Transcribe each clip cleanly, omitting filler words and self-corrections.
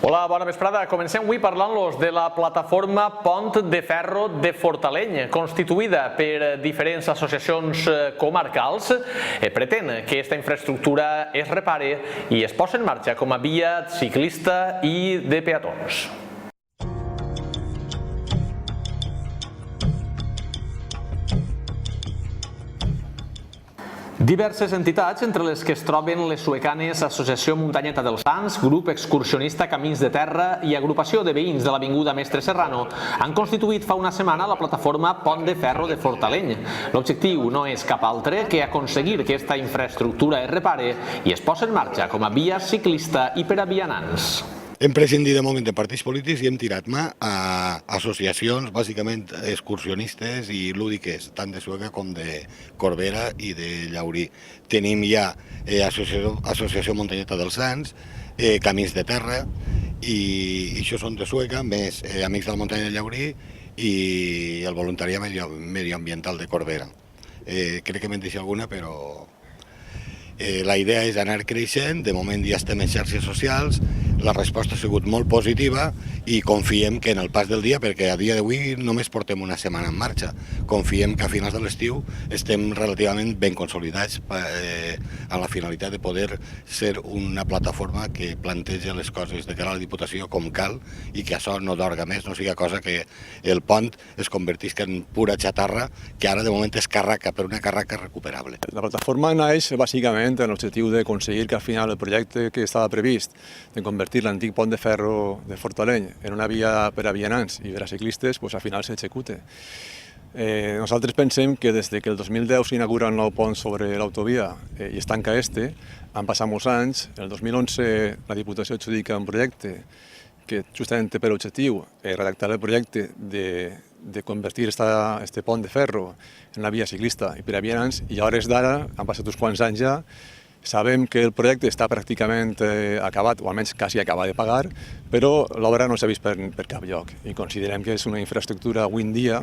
Hola, bona vesprada. Comencem avui parlant-los de la plataforma Pont de Ferro de Fortaleny, constituïda per diferents associacions comarcals. Pretén que aquesta infraestructura es repare i es posi en marxa com a via ciclista i de peatons. Diverses entitats, entre les que es troben les suecanes Associació Muntanyeta dels Sants, Grup Excursionista Camins de Terra i Agrupació de Veïns de l'Avinguda Mestre Serrano, han constituït fa una setmana la plataforma Pont de Ferro de Fortaleny. L'objectiu no és cap altre que aconseguir que aquesta infraestructura es repare i es posi en marxa com a via ciclista i per a vianants. Hem prescindit de moment de partits polítics i hem tirat mà a associacions, bàsicament excursionistes i lúdiques, tant de Sueca com de Corbera i de Llaurí. Tenim ja Associació Muntanyeta dels Sants, Camins de Terra, i això són de Sueca, més Amics de la Muntanya de Llaurí i el voluntariat medioambiental de Corbera. Crec que me'n deixo alguna, però la idea és anar creixent. De moment ja estem en xarxes socials, la resposta ha sigut molt positiva i confiem que en el pas del dia, perquè a dia d'avui només portem una setmana en marxa, confiem que a finals de l'estiu estem relativament ben consolidats amb la finalitat de poder ser una plataforma que planteja les coses de cara a la Diputació com cal i que això no dorga més, no sigui cosa que el pont es convertisca en pura xatarra, que ara de moment és carraca, però una carraca recuperable. La plataforma naix bàsicament amb l'objectiu d'aconseguir que al final el projecte que estava previst de convertir l'antic pont de ferro de Fortaleny en una via per a vianants i per a ciclistes, al final s'execute. Nosaltres pensem que des que el 2010 s'inaugura el nou pont sobre l'autovia i es tanca han passat molts anys. El 2011 la Diputació adjudica un projecte que justament té per objectiu redactar el projecte de convertir este pont de ferro en una via ciclista i per a vianants, i a hores d'ara, han passat uns quants anys ja, sabem que el projecte està pràcticament acabat, o almenys quasi acabat de pagar, però l'obra no s'ha vist per cap lloc i considerem que és una infraestructura avui en dia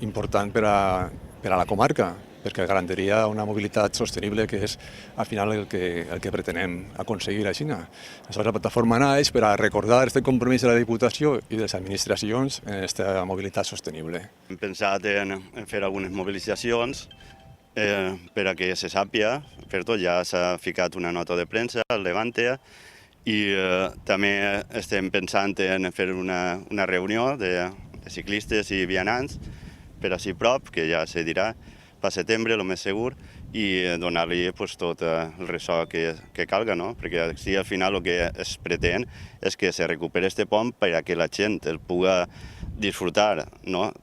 important per a la comarca, perquè garantiria una mobilitat sostenible, que és al final el que pretenem aconseguir a Xina. Aleshores, la plataforma naix per a recordar aquest compromís de la Diputació i de les administracions en aquesta mobilitat sostenible. Hem pensat en fer algunes mobilitzacions per a que se sàpiga. Per tot ja s'ha ficat una nota de premsa al Levante i també estem pensant en fer una reunió de ciclistes i vianants per així prop, que ja se dirà per setembre, el més segur, i donar-li tot el ressò que calga, perquè així al final el que es pretén és que se recuperi aquest pont per a que la gent el pugui disfrutar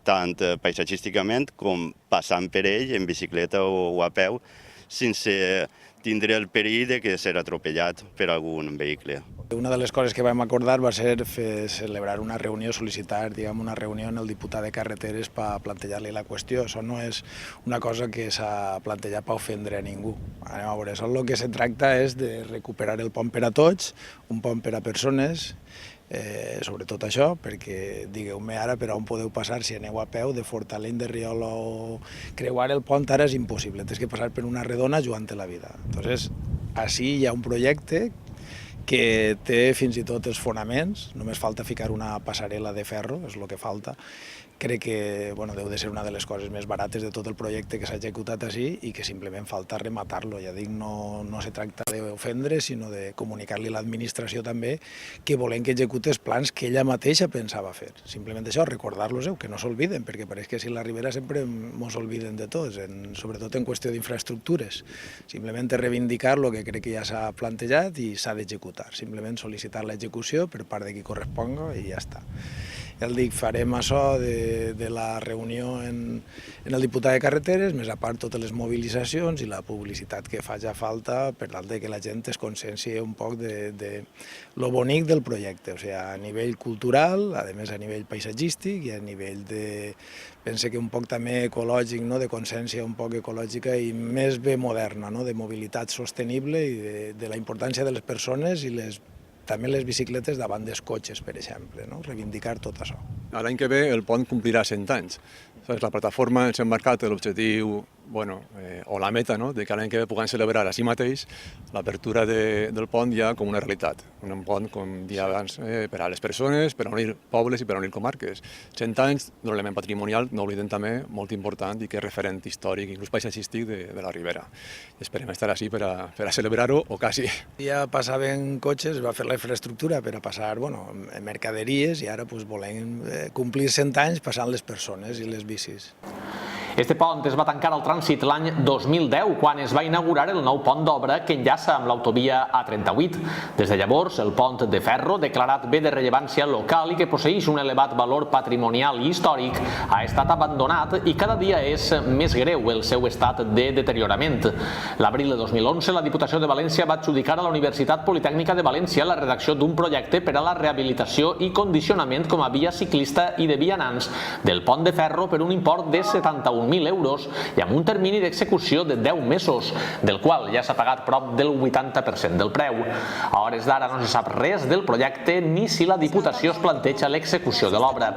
tant paisatgísticament com passant per ell en bicicleta o a peu, sense tindre el perill de ser atropellat per algun vehicle. Una de les coses que vam acordar va ser celebrar una reunió, sol·licitar una reunió en el diputat de Carreteres per plantejar-li la qüestió. Això no és una cosa que s'ha plantejat per ofendre a ningú. A veure, això el que se tracta és de recuperar el pont per a tots, un pont per a persones, sobretot això, perquè digueu-me ara per on podeu passar si aneu a peu de Fortaleny, de Riola o creuar el pont ara és impossible, tens que passar per una redona jugant-te la vida. Entonces, així hi ha un projecte que té fins i tot els fonaments, només falta ficar una passarel·la de ferro, és el que falta. Crec que deu de ser una de les coses més barates de tot el projecte que s'ha executat així i que simplement falta rematar-lo. Ja dic, no se tracta d'ofendre, sinó de comunicar-li a l'administració també que volem que execute els plans que ella mateixa pensava fer. Simplement això, recordar-los, que no s'olviden, perquè pareix que si la Ribera sempre ens obliden de tots, sobretot en qüestió d'infraestructures. Simplement reivindicar el que crec que ja s'ha plantejat i s'ha d'executar. Simplement sol·licitar l'execució per part de qui corresponga i ja està. Ja el dic, farem això de la reunió en el diputat de Carreteres, més a part totes les mobilitzacions i la publicitat que faci falta per tal que la gent es conscienciï un poc de lo bonic del projecte, o sigui, a nivell cultural, a més a nivell paisatgístic i a nivell pense que un poc també ecològic, de consciència un poc ecològica i més bé moderna, de mobilitat sostenible i de la importància de les persones i també les bicicletes davant dels cotxes, per exemple, reivindicar tot això. L'any que ve el pont complirà 100 anys. La plataforma ens ha marcat l'objectiu o la meta, de que l'any que ve puguem celebrar així mateix l'apertura del pont ja com una realitat. Un pont, com dia abans, per a les persones, per a unir pobles i per a unir comarques. 100 anys d'un element patrimonial, no oblidem també, molt important i que és referent històric, inclús paisatgístic de la Ribera. Esperem estar així per a celebrar-ho, o quasi. Ja passaven cotxes, es va fer la infraestructura per a passar mercaderies i ara volem complir 100 anys passant les persones i les bicis. Este pont es va tancar al trànsit l'any 2010, quan es va inaugurar el nou pont d'obra que enllaça amb l'autovia A38. Des de llavors, el pont de ferro, declarat bé de rellevància local i que posseeix un elevat valor patrimonial i històric, ha estat abandonat i cada dia és més greu el seu estat de deteriorament. L'abril de 2011, la Diputació de València va adjudicar a la Universitat Politècnica de València la redacció d'un projecte per a la rehabilitació i condicionament com a via ciclista i de vianants del pont de ferro per un import de 71.000 euros i amb un termini d'execució de 10 mesos, del qual ja s'ha pagat prop del 80% del preu. A hores d'ara no se sap res del projecte ni si la Diputació es planteja l'execució de l'obra.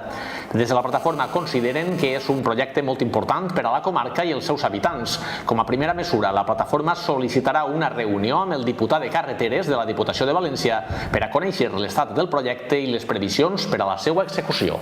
Des de la plataforma consideren que és un projecte molt important per a la comarca i els seus habitants. Com a primera mesura, la plataforma sol·licitarà una reunió amb el diputat de Carreteres de la Diputació de València per a conèixer l'estat del projecte i les previsions per a la seva execució.